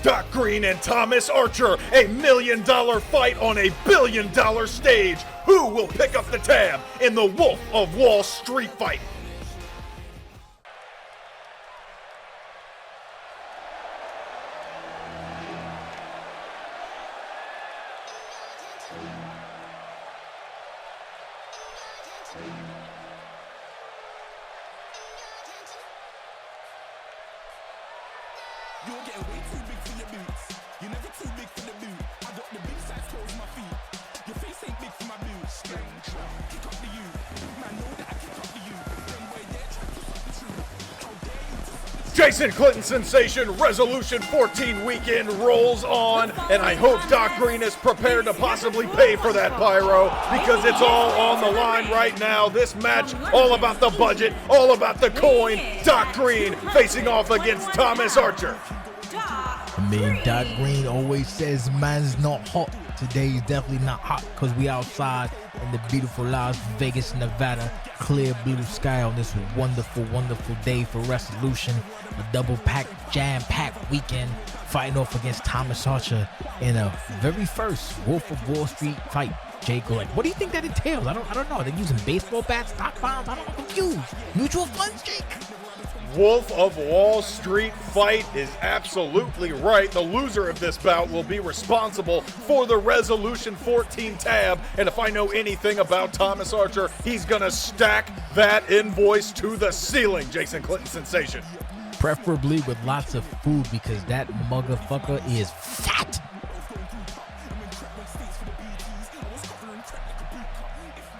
Doc Green and Thomas Archer, a $1 million fight on a $1 billion stage. Who will pick up the tab in the Wolf of Wall Street fight? You're getting way too big for your boots. You're never too big for the boot. I got the big size toes on my feet. Your face ain't big for my boots. Kick up the you. Man, know that I kick up the you. Then boy, they're trying to stop the truth. How dare you to stop the Jason Clinton sensation Resolution 14 weekend rolls on, and I hope Doc Green is prepared to possibly pay for that pyro, because it's all on the line right now. This match, all about the budget, all about the coin. Doc Green facing off against Thomas Archer. I mean, Doc Green always says man's not hot. Today is definitely not hot because we outside in the beautiful Las Vegas, Nevada, clear blue sky on this wonderful, wonderful day for Resolution. A double-packed, jam-packed weekend fighting off against Thomas Archer in a very first Wolf of Wall Street fight. Jake, like, what do you think that entails? I don't know. They're using baseball bats, stock bombs. I'm confused. Mutual funds, Jake? Wolf of Wall Street fight is absolutely right. The loser of this bout will be responsible for the Resolution 14 tab. And if I know anything about Thomas Archer, he's gonna stack that invoice to the ceiling, Jason Clinton sensation. Preferably with lots of food, because that motherfucker is fat.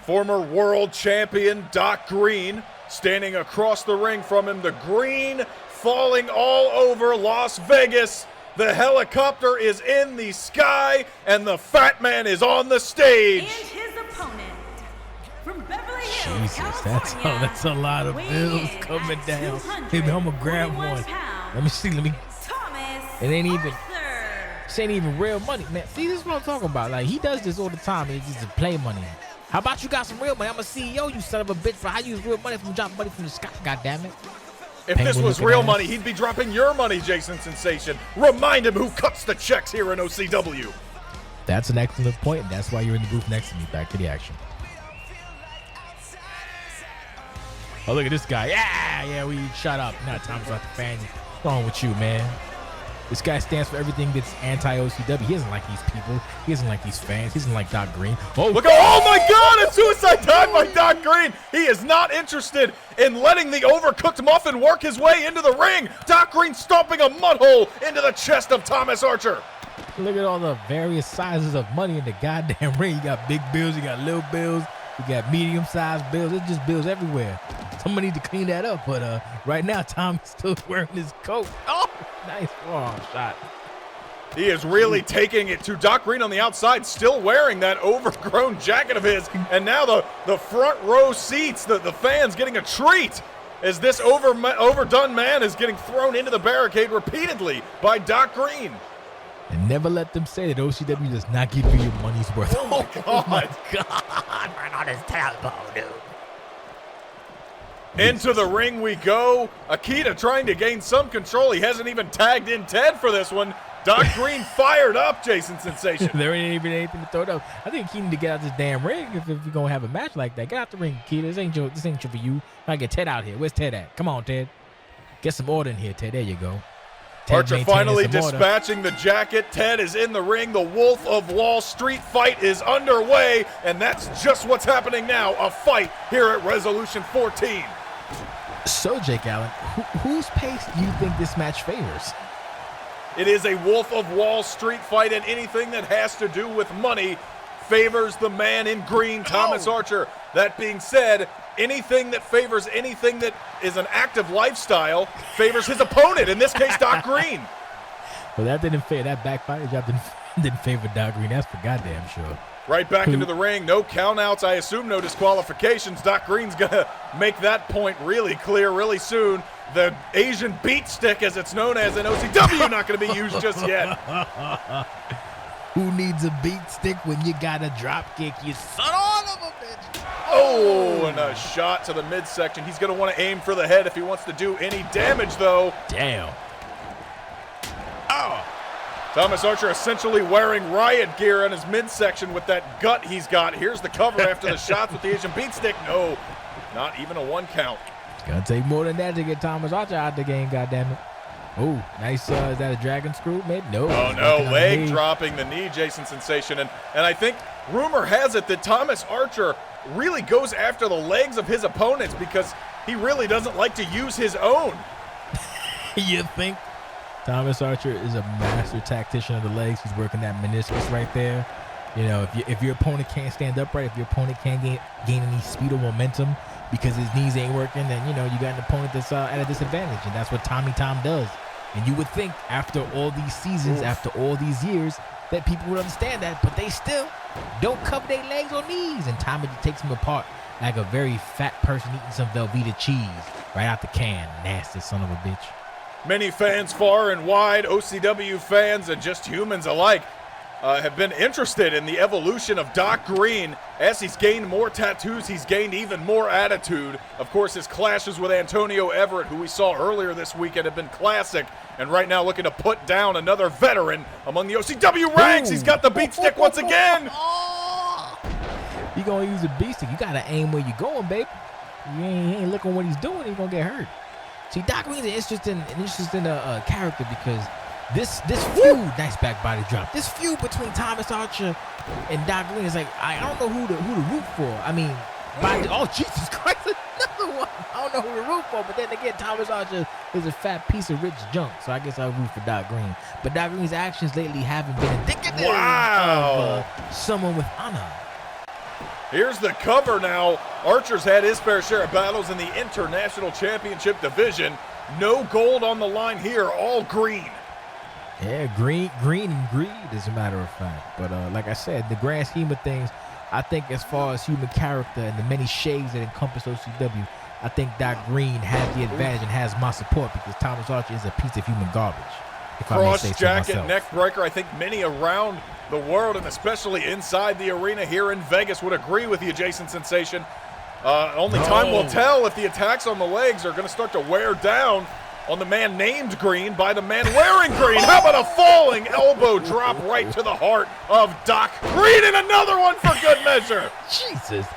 Former world champion Doc Green standing across the ring from him. The green falling all over Las Vegas. The helicopter is in the sky, and the fat man is on the stage. And his opponent from Beverly Hills, Jesus, California, that's a lot of bills coming down. Maybe I'm gonna grab one. Let me see. Thomas It ain't even. Archer. This ain't even real money, man. See, this is what I'm talking about. Like, he does this all the time, and it's just to play money. How about you got some real money? I'm a CEO, you son of a bitch, for how you use real money from dropping money from the sky, goddammit. If this was real money, he'd be dropping your money, Jason Sensation. Remind him who cuts the checks here in OCW. That's an excellent point, and that's why you're in the booth next to me. Back to the action. Oh, look at this guy. Yeah, we shut up. Not Thomas Archer fan. What's wrong with you, man? This guy stands for everything that's anti-OCW. He doesn't like these people. He doesn't like these fans. He doesn't like Doc Green. Oh, look! Oh my God! A suicide dive by Doc Green. He is not interested in letting the overcooked muffin work his way into the ring. Doc Green stomping a mud hole into the chest of Thomas Archer. Look at all the various sizes of money in the goddamn ring. You got big bills. You got little bills. You got medium-sized bills. It's just bills everywhere. Somebody need to clean that up. But right now, Tom's still wearing his coat. Oh, nice shot. He is really taking it to Doc Green on the outside, still wearing that overgrown jacket of his. And now the front row seats, the fans getting a treat as this overdone man is getting thrown into the barricade repeatedly by Doc Green. And never let them say that OCW does not give you your money's worth. Oh my God. Oh my God. Right on his tailbone, dude. Into the ring we go. Akita trying to gain some control. He hasn't even tagged in Ted for this one. Doc Green fired up, Jason Sensation. There ain't even anything to throw it up. I think Akita need to get out this damn ring if you're going to have a match like that. Get out the ring, Akita. This ain't for you. I get Ted out here. Where's Ted at? Come on, Ted. Get some order in here, Ted. There you go. Archer finally dispatching the jacket. Ted is in the ring. The Wolf of Wall Street fight is underway, and that's just what's happening now. A fight here at Resolution 14. So, Jake Allen, whose pace do you think this match favors? It is a Wolf of Wall Street fight, and anything that has to do with money favors the man in green, Thomas Archer. That being said, anything that favors anything that is an active lifestyle favors his opponent, in this case, Doc Green. Well, that didn't favor, that backfire job didn't favor Doc Green. That's for goddamn sure. Right back into the ring. No countouts. I assume no disqualifications. Doc Green's going to make that point really clear really soon. The Asian beat stick, as it's known as in OCW, not going to be used just yet. Who needs a beat stick when you got a drop kick, you son of a bitch? Oh, and a shot to the midsection. He's going to want to aim for the head if he wants to do any damage, though. Damn. Oh. Thomas Archer essentially wearing riot gear in his midsection with that gut he's got. Here's the cover after the shots with the Asian beat stick. No, not even a 1 count. It's gonna take more than that to get Thomas Archer out the game, goddammit. Oh, nice. Is that a dragon screw, maybe? No. Oh, no, leg dropping the knee, Jason Sensation. And I think rumor has it that Thomas Archer really goes after the legs of his opponents because he really doesn't like to use his own. You think? Thomas Archer is a master tactician of the legs. He's working that meniscus right there. You know, if your opponent can't stand upright, if your opponent can't gain any speed or momentum because his knees ain't working, then, you know, you got an opponent that's at a disadvantage, and that's what Tommy Tom does. And you would think after all these seasons, after all these years, that people would understand that, but they still don't cover their legs or knees, and Tommy takes them apart like a very fat person eating some Velveeta cheese right out the can. Nasty son of a bitch. Many fans far and wide, OCW fans and just humans alike, have been interested in the evolution of Doc Green. As he's gained more tattoos, he's gained even more attitude. Of course, his clashes with Antonio Everett, who we saw earlier this weekend, have been classic. And right now looking to put down another veteran among the OCW ranks. He's got the beat stick once again. You gonna use a beat stick. You gotta aim where you're going, baby. You ain't looking what he's doing, he's gonna get hurt. See, Doc Green's an interesting character because this feud, nice back body drop. This feud between Thomas Archer and Doc Green is like, I don't know who to root for. I mean, oh Jesus Christ, another one. I don't know who to root for, but then again, Thomas Archer is a fat piece of rich junk, so I guess I'll root for Doc Green. But Doc Green's actions lately haven't been indicative of someone with honor. Here's the cover now. Archer's had his fair share of battles in the International Championship division. No gold on the line here, all green. Yeah, green and greed, as a matter of fact. But like I said, the grand scheme of things, I think as far as human character and the many shades that encompass OCW, I think Doc Green has the advantage and has my support because Thomas Archer is a piece of human garbage. Cross jacket, neck breaker. I think many around the world and especially inside the arena here in Vegas would agree with you, Jason Sensation. Only time will tell if the attacks on the legs are going to start to wear down on the man named Green by the man wearing green. How about a falling elbow drop right to the heart of Doc Green, and another one for good measure. Jesus.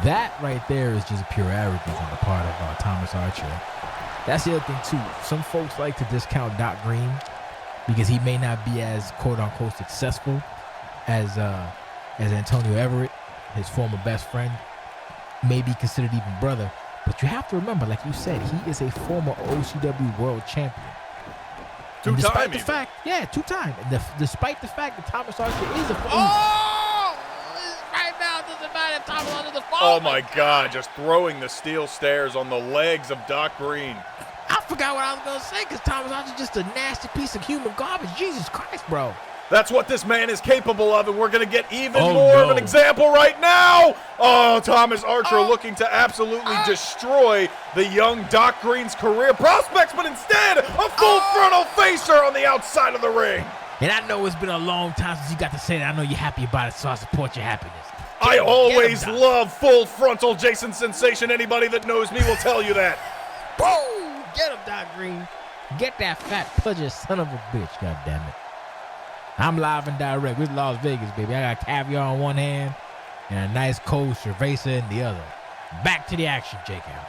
That right there is just pure arrogance on the part of Thomas Archer. That's the other thing, too. Some folks like to discount Doc Green because he may not be as quote-unquote successful as Antonio Everett, his former best friend, may be considered even brother. But you have to remember, like you said, he is a former OCW world champion. Two-time, two-time. And despite the fact that Thomas Archer is a right now, it doesn't matter if Thomas Archer is a Oh my God, just throwing the steel stairs on the legs of Doc Green. I forgot what I was going to say because Thomas Archer is just a nasty piece of human garbage. Jesus Christ, bro. That's what this man is capable of, and we're going to get even more of an example right now. Oh, Thomas Archer looking to absolutely destroy the young Doc Green's career prospects, but instead, a full frontal facer on the outside of the ring. And I know it's been a long time since you got to say that. I know you're happy about it, so I support your happiness. I always love full frontal, Jason Sensation. Anybody that knows me will tell you that. Boom! Get him, Doc Green. Get that fat pudgy son of a bitch, goddammit. I'm live and direct. It's Las Vegas, baby. I got caviar in one hand and a nice cold cerveza in the other. Back to the action, Jake Allen.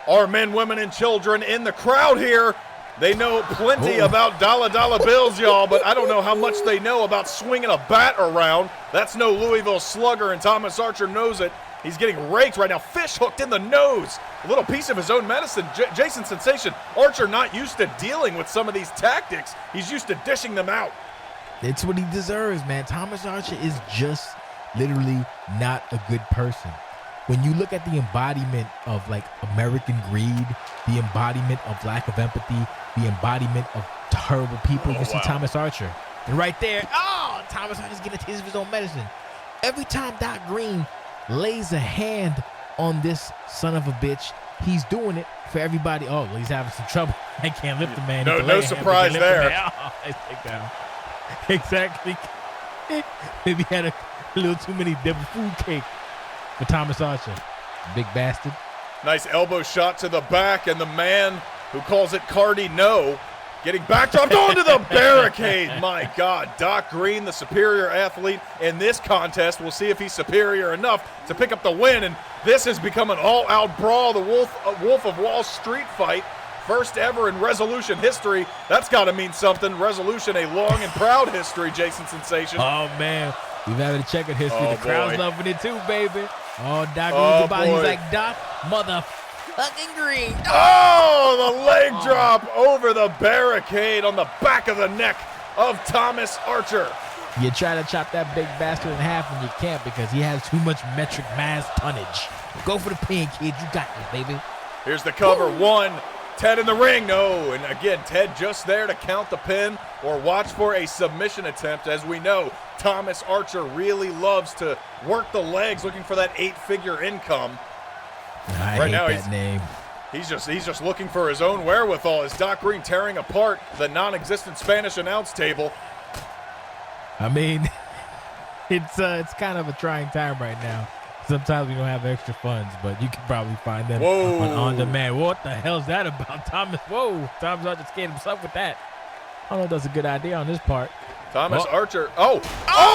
Our men, women, and children in the crowd here, they know plenty about dollar bills, y'all, but I don't know how much they know about swinging a bat around. That's no Louisville Slugger, and Thomas Archer knows it. He's getting raked right now. Fish hooked in the nose. A little piece of his own medicine. Jason Sensation, Archer not used to dealing with some of these tactics. He's used to dishing them out. It's what he deserves, man. Thomas Archer is just literally not a good person. When you look at the embodiment of like American greed, the embodiment of lack of empathy, the embodiment of terrible people, you see Thomas Archer. And right there, Thomas Archer's getting a taste of his own medicine. Every time Doc Green lays a hand on this son of a bitch, he's doing it for everybody. Oh, well, he's having some trouble. I can't lift the man. No surprise there. Exactly. Maybe had a little too many double food cake for Thomas Archer. Big bastard. Nice elbow shot to the back, and the man who calls it Cardi No Getting backdropped onto the barricade. My God, Doc Green, the superior athlete in this contest. We'll see if he's superior enough to pick up the win. And this has become an all-out brawl, the Wolf of Wall Street fight. First ever in Resolution history. That's got to mean something. Resolution, a long and proud history, Jason Sensation. Oh, man. We've had a checkered history. The crowd's loving it too, baby. Oh, Doc Oh, Green's about. He's boy. like, Doc, motherfucking Green. Oh, the leg drop over the barricade on the back of the neck of Thomas Archer. You try to chop that big bastard in half and you can't because he has too much metric mass tonnage. Go for the pin, kid. You got this, baby. Here's the cover. One. Ted in the ring. No. And again, Ted just there to count the pin or watch for a submission attempt. As we know, Thomas Archer really loves to work the legs looking for that 8-figure income. I Right hate now, that name. He's just looking for his own wherewithal as Doc Green tearing apart the non-existent Spanish announce table. I mean, it's kind of a trying time right now. Sometimes we don't have extra funds, but you can probably find them on demand. What the hell's that about, Thomas? Whoa, Thomas Archer scared himself with that. I don't know if that's a good idea on this part. Thomas Archer. Oh,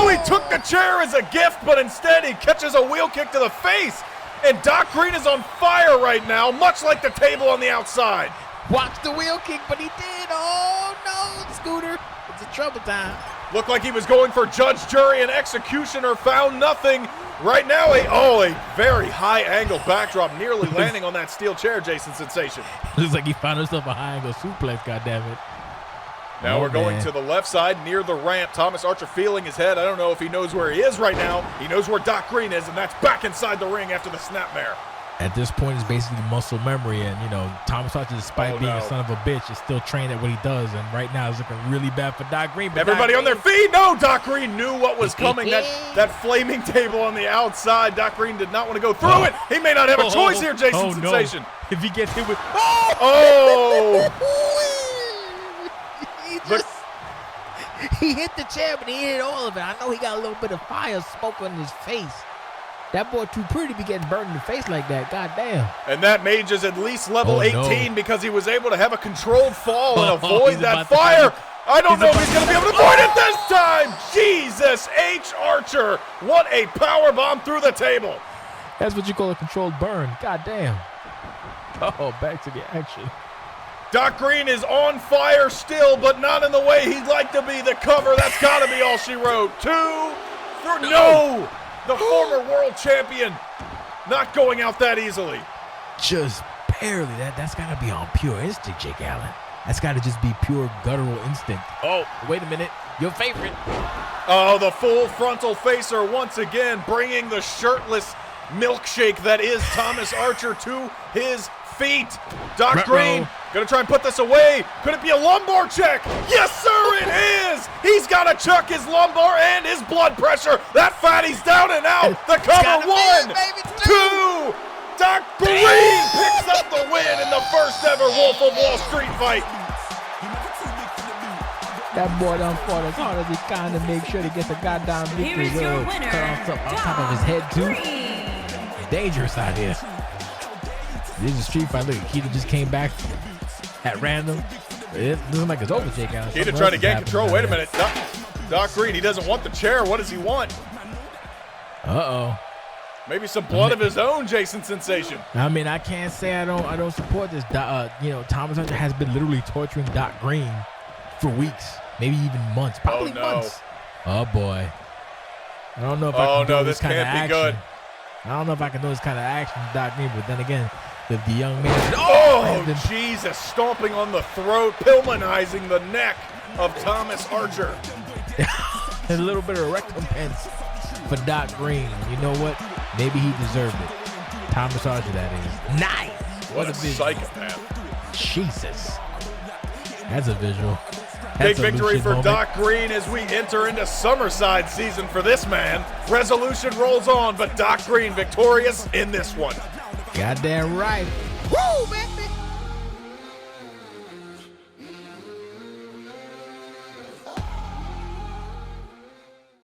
he took the chair as a gift, but instead he catches a wheel kick to the face. And Doc Green is on fire right now, much like the table on the outside. Watch the wheel kick, but he did. Oh, no, Scooter. It's a trouble time. Looked like he was going for judge, jury, and executioner, found nothing. Right now, a very high-angle backdrop, nearly landing on that steel chair, Jason Sensation. Looks like he found himself a high-angle suplex, goddammit. Now we're going to the left side near the ramp. Thomas Archer feeling his head. I don't know if he knows where he is right now. He knows where Doc Green is, and that's back inside the ring after the snapmare. At this point, it's basically muscle memory, and, you know, Thomas Archer, despite being a son of a bitch, is still trained at what he does, and right now it's looking really bad for Doc Green. But everybody on their feet. No, Doc Green knew what was coming. that flaming table on the outside. Doc Green did not want to go through it. He may not have a choice here, Jason Sensation. No. If he gets hit with... He hit the chair, but he hit all of it. I know he got a little bit of fire smoke on his face. That boy too pretty to be getting burned in the face like that. God damn. And that mage is at least level 18 because he was able to have a controlled fall and avoid that fire. I don't know if he's going to be able to avoid it this time. Jesus H. Archer. What a power bomb through the table. That's what you call a controlled burn. God damn. Oh, back to the action. Doc Green is on fire still, but not in the way he'd like to be. The cover, that's got to be all she wrote. 2, 3, no! The former world champion not going out that easily. Just barely. That's got to be on pure instinct, Jake Allen. That's got to just be pure guttural instinct. Oh, wait a minute. Your favorite. Oh, the full frontal facer once again bringing the shirtless milkshake that is Thomas Archer to his feet. Doc Green gonna try and put this away. Could it be a lumbar check? Yes, sir, it is. He's gotta chuck his lumbar and his blood pressure. That fatty's down and out. The cover. 1, 2. Doc Green picks up the win in the first ever Wolf of Wall Street fight. That boy done fought as hard as he can to make sure he gets a goddamn victory. Here is your winner, on top of his head too. Dangerous out here. This is a street fight. Look, Keita just came back at random. It looks like it's over, Jake Allen. Keita trying to gain control. Wait a minute. Doc Green, he doesn't want the chair. What does he want? Uh-oh. Maybe some blood of his own, Jason Sensation. I mean, I can't say I don't support this. You know, Thomas Archer has been literally torturing Doc Green for weeks, maybe even months, probably months. Oh boy. I don't know if I can do this kind of action. Good. I don't know if I can do this kind of action, Doc Green, but then again, the young man. Oh, Jesus, stomping on the throat, Pillmanizing the neck of Thomas Archer. A little bit of recompense for Doc Green. You know what? Maybe he deserved it. Thomas Archer, that is. Nice. What a psychopath. Jesus. That's a visual. Big victory for Doc Green as we enter into Summerside season for this man. Resolution rolls on, but Doc Green victorious in this one. Goddamn right. Woo, man.